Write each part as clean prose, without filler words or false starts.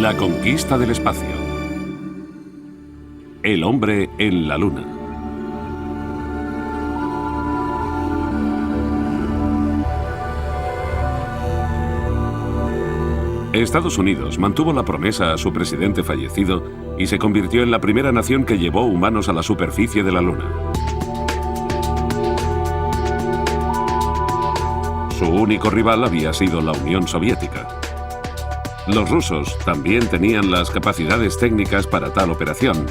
La conquista del espacio. El hombre en la Luna. Estados Unidos mantuvo la promesa a su presidente fallecido y se convirtió en la primera nación que llevó humanos a la superficie de la Luna. Su único rival había sido la Unión Soviética. Los rusos también tenían las capacidades técnicas para tal operación,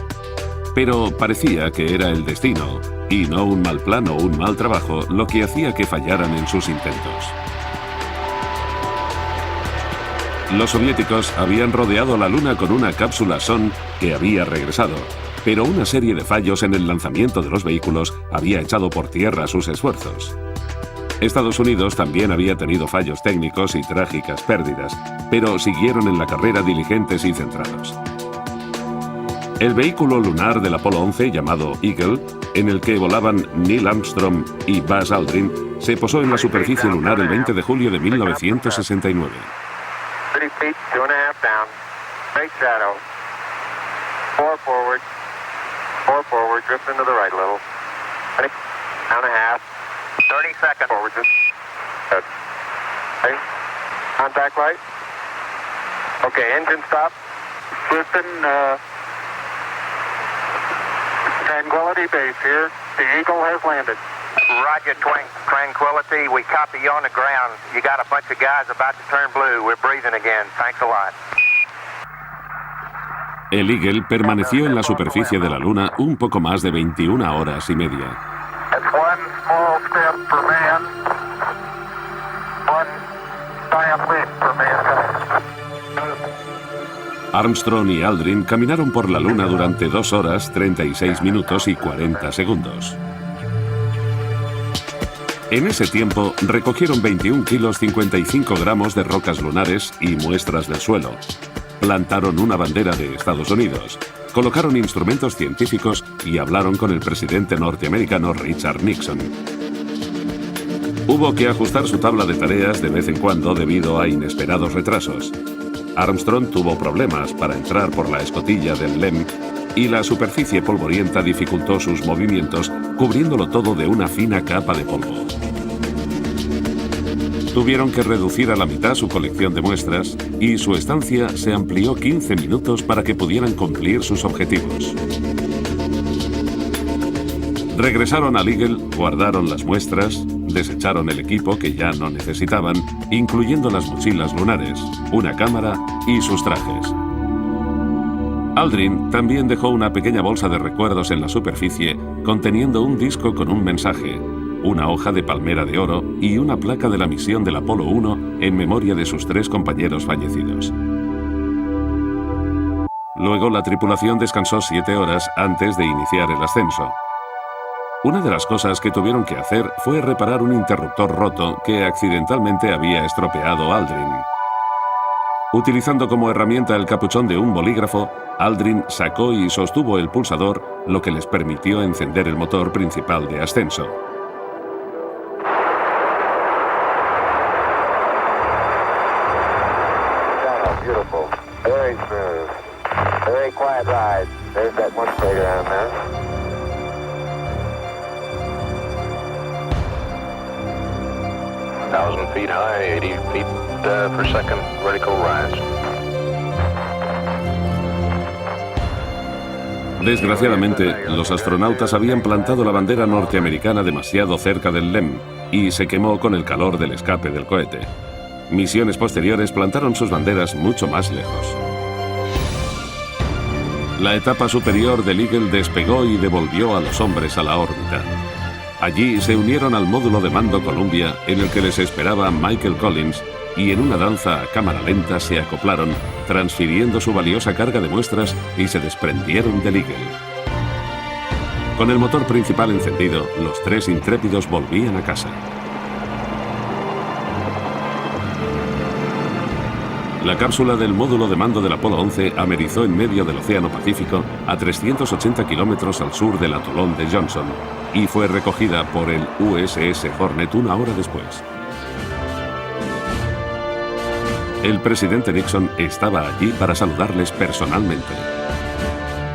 pero parecía que era el destino, y no un mal plan o un mal trabajo, lo que hacía que fallaran en sus intentos. Los soviéticos habían rodeado la Luna con una cápsula Son que había regresado, pero una serie de fallos en el lanzamiento de los vehículos había echado por tierra sus esfuerzos. Estados Unidos también había tenido fallos técnicos y trágicas pérdidas, pero siguieron en la carrera diligentes y centrados. El vehículo lunar del Apolo 11, llamado Eagle, en el que volaban Neil Armstrong y Buzz Aldrin, se posó en la superficie lunar el 20 de julio de 1969. 30 feet, 2.5 down. Straight shadow. 4 forward, drift into the right a little. 20, down a half. 30 seconds. Forward, just. Good. Okay. Contact light. Okay, engine stop. Houston, Tranquility Base here. The Eagle has landed. Roger, Tranquility. We copy you on the ground. You got a bunch of guys about to turn blue. We're breathing again. Thanks a lot. El Eagle permaneció en la superficie de la Luna un poco más de 21 horas y media. It's one small step for man, one giant leap for mankind. Armstrong y Aldrin caminaron por la Luna durante 2 horas, 36 minutos y 40 segundos. En ese tiempo, recogieron 21 kilos 55 gramos de rocas lunares y muestras del suelo. Plantaron una bandera de Estados Unidos, colocaron instrumentos científicos y hablaron con el presidente norteamericano Richard Nixon. Hubo que ajustar su tabla de tareas de vez en cuando debido a inesperados retrasos. Armstrong tuvo problemas para entrar por la escotilla del LEM y la superficie polvorienta dificultó sus movimientos, cubriéndolo todo de una fina capa de polvo. Tuvieron que reducir a la mitad su colección de muestras y su estancia se amplió 15 minutos para que pudieran cumplir sus objetivos. Regresaron al Eagle, guardaron las muestras, desecharon el equipo que ya no necesitaban, incluyendo las mochilas lunares, una cámara y sus trajes. Aldrin también dejó una pequeña bolsa de recuerdos en la superficie conteniendo un disco con un mensaje, una hoja de palmera de oro y una placa de la misión del Apolo 1 en memoria de sus 3 compañeros fallecidos. Luego la tripulación descansó 7 horas antes de iniciar el ascenso. Una de las cosas que tuvieron que hacer fue reparar un interruptor roto que accidentalmente había estropeado Aldrin. Utilizando como herramienta el capuchón de un bolígrafo, Aldrin sacó y sostuvo el pulsador, lo que les permitió encender el motor principal de ascenso. Beautiful. Very smooth. Very quiet ride. There's that one figure down there. 1,000 feet high, 80 feet per second, vertical rise. Desgraciadamente, los astronautas habían plantado la bandera norteamericana demasiado cerca del LEM y se quemó con el calor del escape del cohete. Misiones posteriores plantaron sus banderas mucho más lejos. La etapa superior del Eagle despegó y devolvió a los hombres a la órbita. Allí se unieron al módulo de mando Columbia, en el que les esperaba Michael Collins, y en una danza a cámara lenta se acoplaron, transfiriendo su valiosa carga de muestras y se desprendieron del Eagle. Con el motor principal encendido, los 3 intrépidos volvían a casa. La cápsula del módulo de mando del Apolo 11 amerizó en medio del Océano Pacífico a 380 kilómetros al sur del atolón de Johnson y fue recogida por el USS Hornet 1 hora después. El presidente Nixon estaba allí para saludarles personalmente.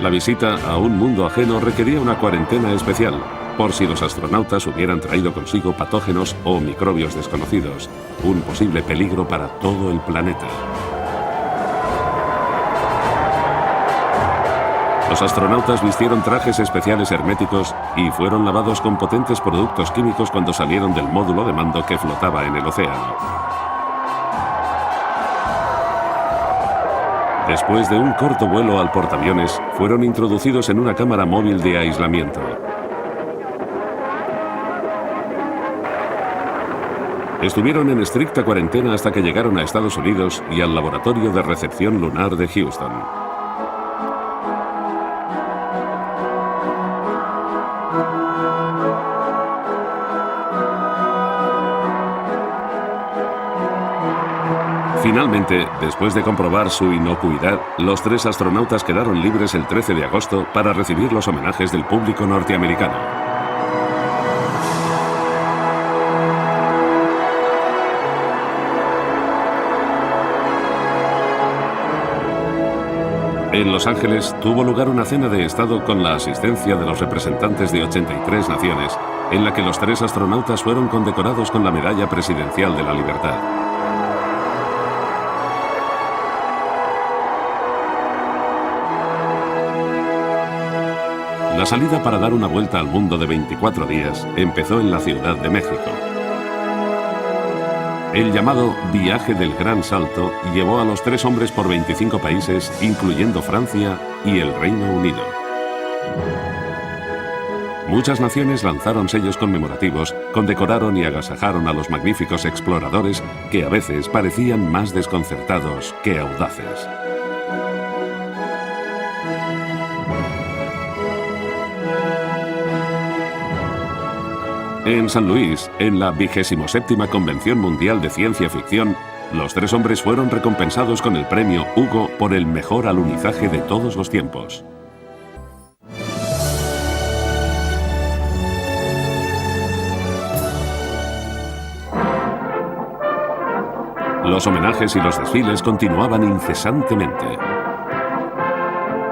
La visita a un mundo ajeno requería una cuarentena especial, por si los astronautas hubieran traído consigo patógenos o microbios desconocidos, un posible peligro para todo el planeta. Los astronautas vistieron trajes especiales herméticos y fueron lavados con potentes productos químicos cuando salieron del módulo de mando que flotaba en el océano. Después de un corto vuelo al portaaviones, fueron introducidos en una cámara móvil de aislamiento. Estuvieron en estricta cuarentena hasta que llegaron a Estados Unidos y al Laboratorio de Recepción Lunar de Houston. Finalmente, después de comprobar su inocuidad, los 3 astronautas quedaron libres el 13 de agosto para recibir los homenajes del público norteamericano. En Los Ángeles tuvo lugar una cena de Estado con la asistencia de los representantes de 83 naciones, en la que los 3 astronautas fueron condecorados con la Medalla Presidencial de la Libertad. La salida para dar una vuelta al mundo de 24 días empezó en la Ciudad de México. El llamado Viaje del Gran Salto llevó a los 3 hombres por 25 países, incluyendo Francia y el Reino Unido. Muchas naciones lanzaron sellos conmemorativos, condecoraron y agasajaron a los magníficos exploradores que a veces parecían más desconcertados que audaces. En San Luis, en la 27ª Convención Mundial de Ciencia Ficción, los 3 hombres fueron recompensados con el premio Hugo por el mejor alunizaje de todos los tiempos. Los homenajes y los desfiles continuaban incesantemente.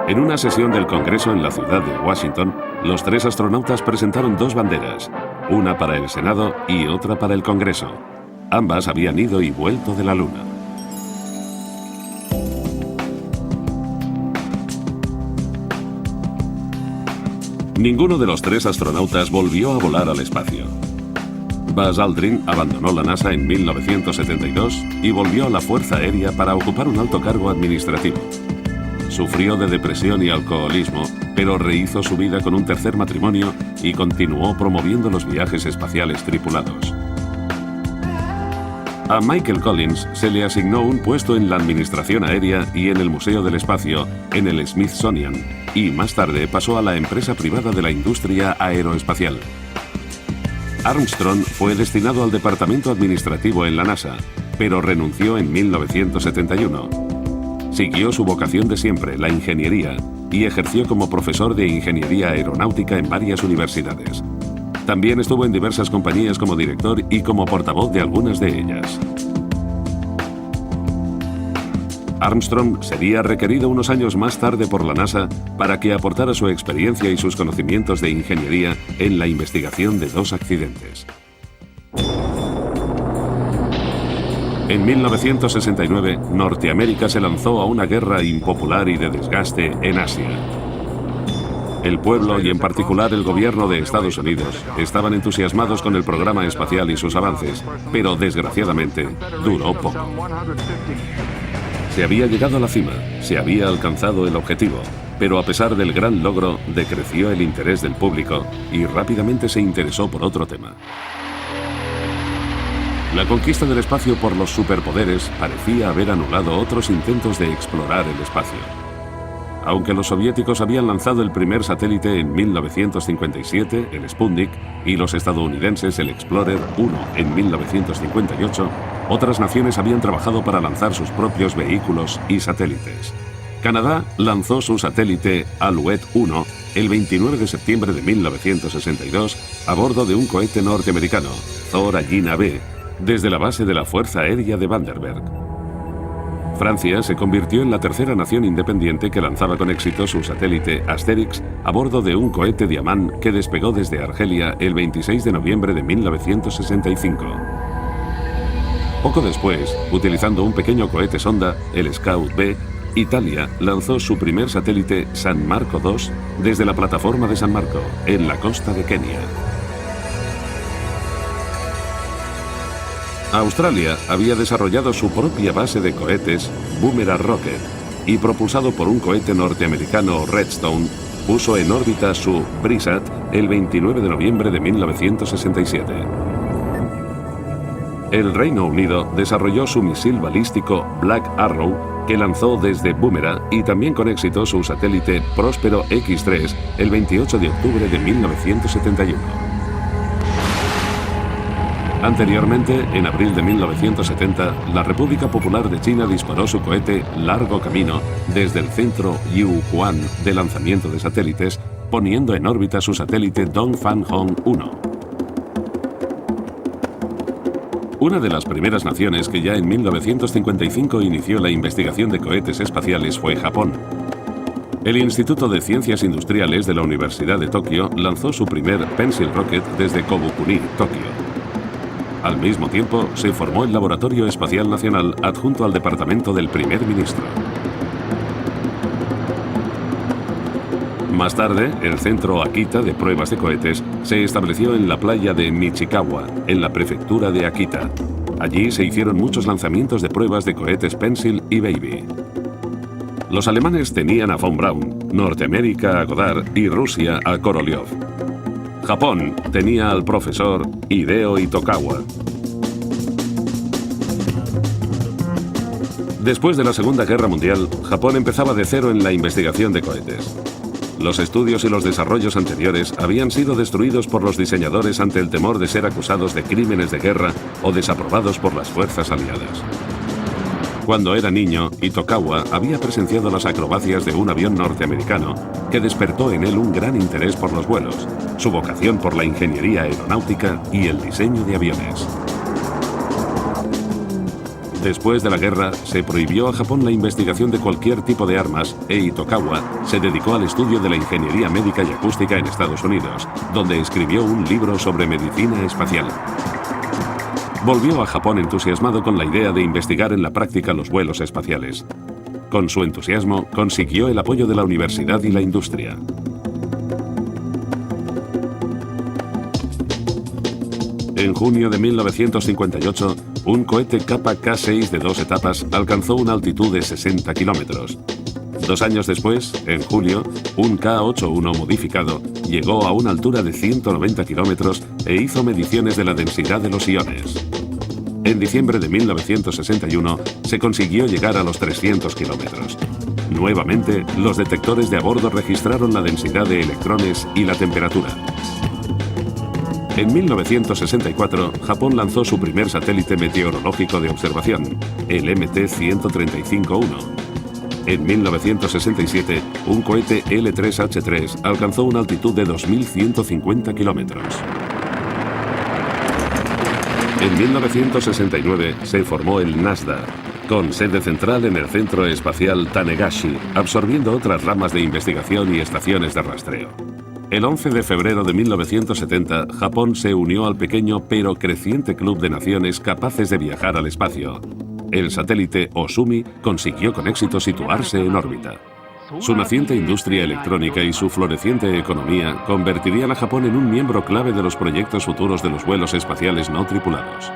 En una sesión del Congreso en la ciudad de Washington, los 3 astronautas presentaron 2 banderas, una para el Senado y otra para el Congreso. Ambas habían ido y vuelto de la Luna. Ninguno de los 3 astronautas volvió a volar al espacio. Buzz Aldrin abandonó la NASA en 1972 y volvió a la Fuerza Aérea para ocupar un alto cargo administrativo. Sufrió de depresión y alcoholismo, pero rehizo su vida con un tercer matrimonio y continuó promoviendo los viajes espaciales tripulados. A Michael Collins se le asignó un puesto en la Administración Aérea y en el Museo del Espacio, en el Smithsonian, y más tarde pasó a la empresa privada de la industria aeroespacial. Armstrong fue destinado al departamento administrativo en la NASA, pero renunció en 1971. Siguió su vocación de siempre, la ingeniería, y ejerció como profesor de ingeniería aeronáutica en varias universidades. También estuvo en diversas compañías como director y como portavoz de algunas de ellas. Armstrong sería requerido unos años más tarde por la NASA para que aportara su experiencia y sus conocimientos de ingeniería en la investigación de 2 accidentes. En 1969, Norteamérica se lanzó a una guerra impopular y de desgaste en Asia. El pueblo y en particular el gobierno de Estados Unidos estaban entusiasmados con el programa espacial y sus avances, pero desgraciadamente duró poco. Se había llegado a la cima, se había alcanzado el objetivo, pero a pesar del gran logro, decreció el interés del público y rápidamente se interesó por otro tema. La conquista del espacio por los superpoderes parecía haber anulado otros intentos de explorar el espacio. Aunque los soviéticos habían lanzado el primer satélite en 1957, el Sputnik, y los estadounidenses el Explorer 1 en 1958, otras naciones habían trabajado para lanzar sus propios vehículos y satélites. Canadá lanzó su satélite Alouette 1 el 29 de septiembre de 1962 a bordo de un cohete norteamericano, Thor Agena B, desde la base de la Fuerza Aérea de Vandenberg. Francia se convirtió en la tercera nación independiente que lanzaba con éxito su satélite Asterix a bordo de un cohete Diamant que despegó desde Argelia el 26 de noviembre de 1965. Poco después, utilizando un pequeño cohete sonda, el Scout B, Italia lanzó su primer satélite San Marco II desde la plataforma de San Marco, en la costa de Kenia. Australia había desarrollado su propia base de cohetes, Boomerang Rocket, y propulsado por un cohete norteamericano Redstone, puso en órbita su BRISAT el 29 de noviembre de 1967. El Reino Unido desarrolló su misil balístico Black Arrow, que lanzó desde Boomerang, y también con éxito su satélite Próspero X3 el 28 de octubre de 1971. Anteriormente, en abril de 1970, la República Popular de China disparó su cohete Largo Camino desde el centro Yihuan de lanzamiento de satélites, poniendo en órbita su satélite Dongfang Hong 1. Una de las primeras naciones que ya en 1955 inició la investigación de cohetes espaciales fue Japón. El Instituto de Ciencias Industriales de la Universidad de Tokio lanzó su primer Pencil Rocket desde Kobukuni, Tokio. Al mismo tiempo, se formó el Laboratorio Espacial Nacional adjunto al Departamento del Primer Ministro. Más tarde, el Centro Akita de Pruebas de Cohetes se estableció en la playa de Michikawa, en la prefectura de Akita. Allí se hicieron muchos lanzamientos de pruebas de cohetes Pencil y Baby. Los alemanes tenían a von Braun, Norteamérica a Goddard y Rusia a Korolev. Japón tenía al profesor Hideo Itokawa. Después de la Segunda Guerra Mundial, Japón empezaba de cero en la investigación de cohetes. Los estudios y los desarrollos anteriores habían sido destruidos por los diseñadores ante el temor de ser acusados de crímenes de guerra o desaprobados por las fuerzas aliadas. Cuando era niño, Itokawa había presenciado las acrobacias de un avión norteamericano que despertó en él un gran interés por los vuelos, su vocación por la ingeniería aeronáutica y el diseño de aviones. Después de la guerra, se prohibió a Japón la investigación de cualquier tipo de armas e Itokawa se dedicó al estudio de la ingeniería médica y acústica en Estados Unidos, donde escribió un libro sobre medicina espacial. Volvió a Japón entusiasmado con la idea de investigar en la práctica los vuelos espaciales. Con su entusiasmo, consiguió el apoyo de la universidad y la industria. En junio de 1958, un cohete Kappa K6 de 2 etapas alcanzó una altitud de 60 kilómetros. 2 años después, en julio, un K-81 modificado llegó a una altura de 190 kilómetros e hizo mediciones de la densidad de los iones. En diciembre de 1961 se consiguió llegar a los 300 kilómetros. Nuevamente, los detectores de a bordo registraron la densidad de electrones y la temperatura. En 1964, Japón lanzó su primer satélite meteorológico de observación, el MT-135-1. En 1967, un cohete L3H3 alcanzó una altitud de 2.150 kilómetros. En 1969 se formó el NASDA, con sede central en el Centro Espacial Tanegashi, absorbiendo otras ramas de investigación y estaciones de rastreo. El 11 de febrero de 1970, Japón se unió al pequeño pero creciente club de naciones capaces de viajar al espacio. El satélite Osumi consiguió con éxito situarse en órbita. Su naciente industria electrónica y su floreciente economía convertirían a Japón en un miembro clave de los proyectos futuros de los vuelos espaciales no tripulados.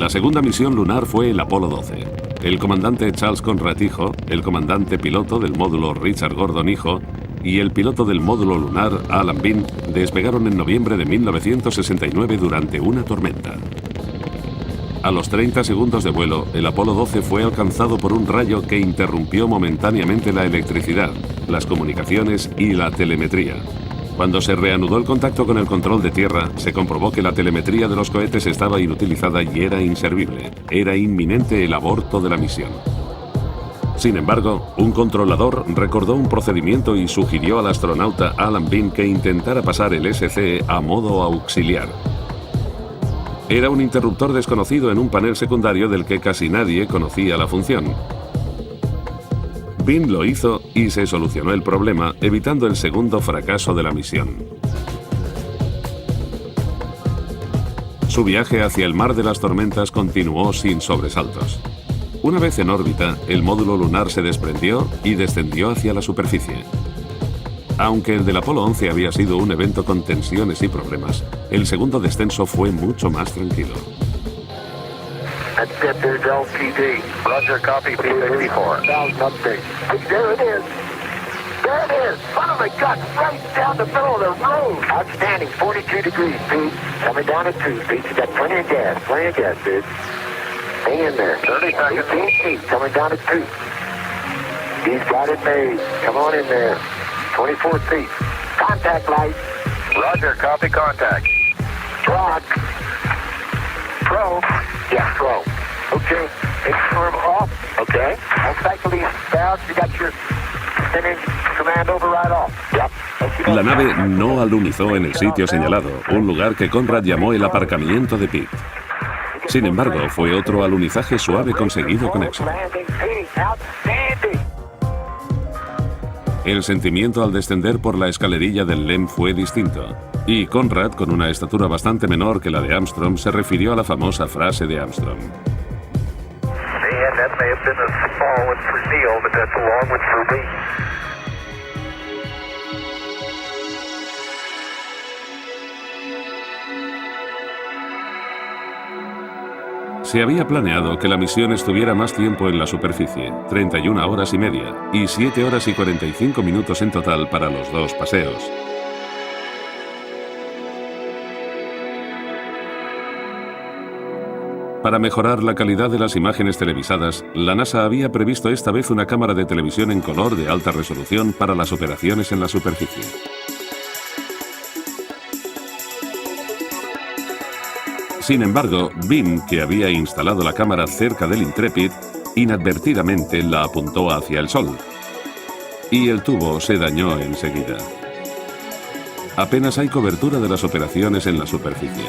La segunda misión lunar fue el Apolo 12. El comandante Charles Conrad hijo, el comandante piloto del módulo Richard Gordon hijo y el piloto del módulo lunar Alan Bean despegaron en noviembre de 1969 durante una tormenta. A los 30 segundos de vuelo, el Apolo 12 fue alcanzado por un rayo que interrumpió momentáneamente la electricidad, las comunicaciones y la telemetría. Cuando se reanudó el contacto con el control de tierra, se comprobó que la telemetría de los cohetes estaba inutilizada y era inservible. Era inminente el aborto de la misión. Sin embargo, un controlador recordó un procedimiento y sugirió al astronauta Alan Bean que intentara pasar el SCE a modo auxiliar. Era un interruptor desconocido en un panel secundario del que casi nadie conocía la función. Bean lo hizo y se solucionó el problema, evitando el segundo fracaso de la misión. Su viaje hacia el mar de las tormentas continuó sin sobresaltos. Una vez en órbita, el módulo lunar se desprendió y descendió hacia la superficie. Aunque el del Apolo 11 había sido un evento con tensiones y problemas, el segundo descenso fue mucho más tranquilo. That's it, there's LPD. Roger, copy, P-64. There it is. There it is. Son of a gun, right down the middle of the road. Outstanding. 42 degrees, Pete. Coming down at 2, Pete. You got plenty of gas, dude. Hang in there. 30 seconds. 18 feet. Coming down at 2. He's got it made. Come on in there. 24 feet. Contact light. Roger, copy, contact. Rock. Pro. Yeah, pro. Okay. Inform off. Okay. I'll cycle these valves. You got your spinning command override off. Yep. La nave no alunizó en el sitio señalado, un lugar que Conrad llamó el aparcamiento de Pete. Sin embargo, fue otro alunizaje suave conseguido con éxito. El sentimiento al descender por la escalerilla del LEM fue distinto, y Conrad, con una estatura bastante menor que la de Armstrong, se refirió a la famosa frase de Armstrong. That may have been a small one for Neil, but that's a long one for me. Se había planeado que la misión estuviera más tiempo en la superficie, 31 horas y media, y 7 horas y 45 minutos en total para los dos paseos. Para mejorar la calidad de las imágenes televisadas, la NASA había previsto esta vez una cámara de televisión en color de alta resolución para las operaciones en la superficie. Sin embargo, Bean, que había instalado la cámara cerca del Intrepid, inadvertidamente la apuntó hacia el Sol. Y el tubo se dañó enseguida. Apenas hay cobertura de las operaciones en la superficie.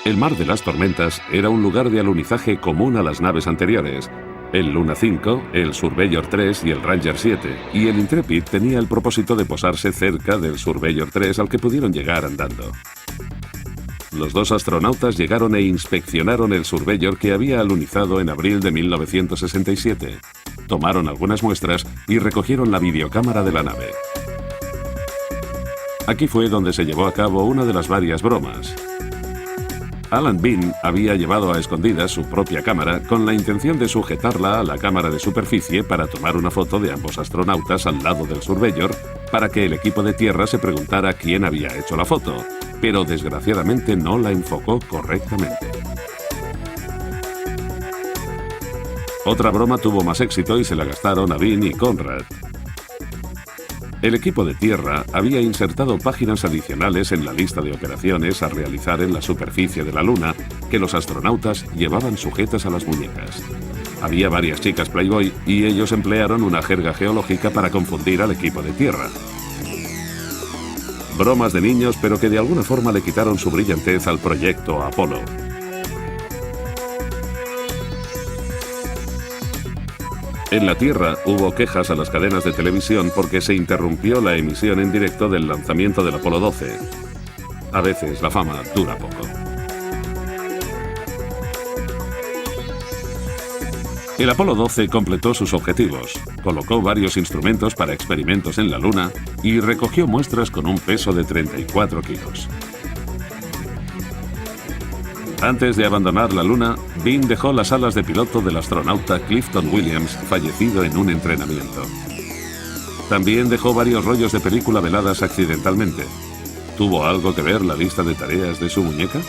El mar de las tormentas era un lugar de alunizaje común a las naves anteriores. El Luna 5, el Surveyor 3 y el Ranger 7, y el Intrepid tenía el propósito de posarse cerca del Surveyor 3 al que pudieron llegar andando. Los dos astronautas llegaron e inspeccionaron el Surveyor que había alunizado en abril de 1967. Tomaron algunas muestras y recogieron la videocámara de la nave. Aquí fue donde se llevó a cabo una de las varias bromas. Alan Bean había llevado a escondidas su propia cámara con la intención de sujetarla a la cámara de superficie para tomar una foto de ambos astronautas al lado del Surveyor para que el equipo de tierra se preguntara quién había hecho la foto, pero desgraciadamente no la enfocó correctamente. Otra broma tuvo más éxito y se la gastaron a Bean y Conrad. El equipo de tierra había insertado páginas adicionales en la lista de operaciones a realizar en la superficie de la Luna que los astronautas llevaban sujetas a las muñecas. Había varias chicas Playboy y ellos emplearon una jerga geológica para confundir al equipo de tierra. Bromas de niños, pero que de alguna forma le quitaron su brillantez al proyecto Apolo. En la Tierra hubo quejas a las cadenas de televisión porque se interrumpió la emisión en directo del lanzamiento del Apolo 12. A veces la fama dura poco. El Apolo 12 completó sus objetivos, colocó varios instrumentos para experimentos en la Luna y recogió muestras con un peso de 34 kilos. Antes de abandonar la Luna, Bean dejó las alas de piloto del astronauta Clifton Williams, fallecido en un entrenamiento. También dejó varios rollos de película veladas accidentalmente. ¿Tuvo algo que ver la lista de tareas de su muñeca?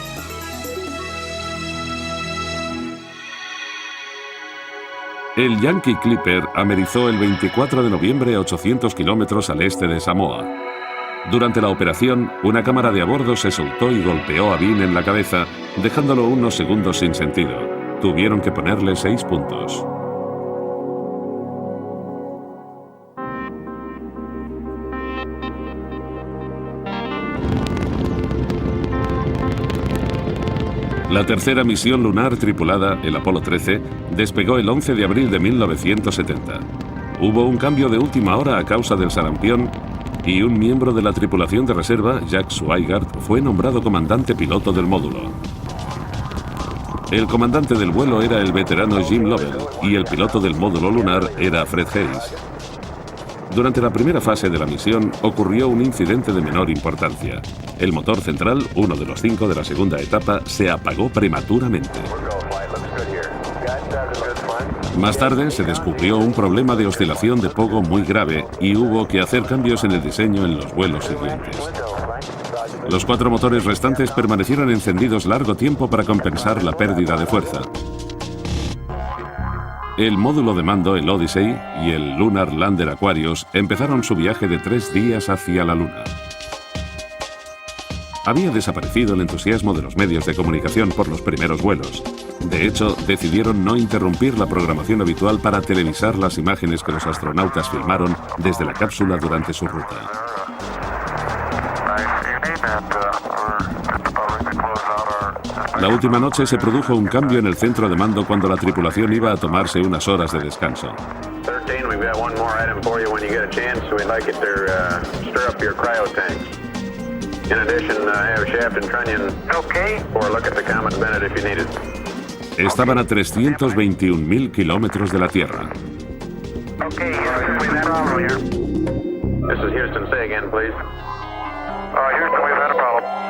El Yankee Clipper amerizó el 24 de noviembre a 800 kilómetros al este de Samoa. Durante la operación, una cámara de a bordo se soltó y golpeó a Bean en la cabeza, dejándolo unos segundos sin sentido. Tuvieron que ponerle 6 puntos. La tercera misión lunar tripulada, el Apolo 13, despegó el 11 de abril de 1970. Hubo un cambio de última hora a causa del sarampión y un miembro de la tripulación de reserva, Jack Swigart, fue nombrado comandante piloto del módulo. El comandante del vuelo era el veterano Jim Lovell y el piloto del módulo lunar era Fred Hayes. Durante la primera fase de la misión ocurrió un incidente de menor importancia. El motor central, uno de los 5 de la segunda etapa, se apagó prematuramente. Más tarde se descubrió un problema de oscilación de pogo muy grave y hubo que hacer cambios en el diseño en los vuelos siguientes. Los 4 motores restantes permanecieron encendidos largo tiempo para compensar la pérdida de fuerza. El módulo de mando, el Odyssey, y el Lunar Lander Aquarius empezaron su viaje de 3 días hacia la Luna. Había desaparecido el entusiasmo de los medios de comunicación por los primeros vuelos. De hecho, decidieron no interrumpir la programación habitual para televisar las imágenes que los astronautas filmaron desde la cápsula durante su ruta. La última noche se produjo un cambio en el centro de mando cuando la tripulación iba a tomarse unas horas de descanso. Estaban a 321.000 kilómetros de la Tierra. This is Houston. Say again, please. Houston, we've had a problem.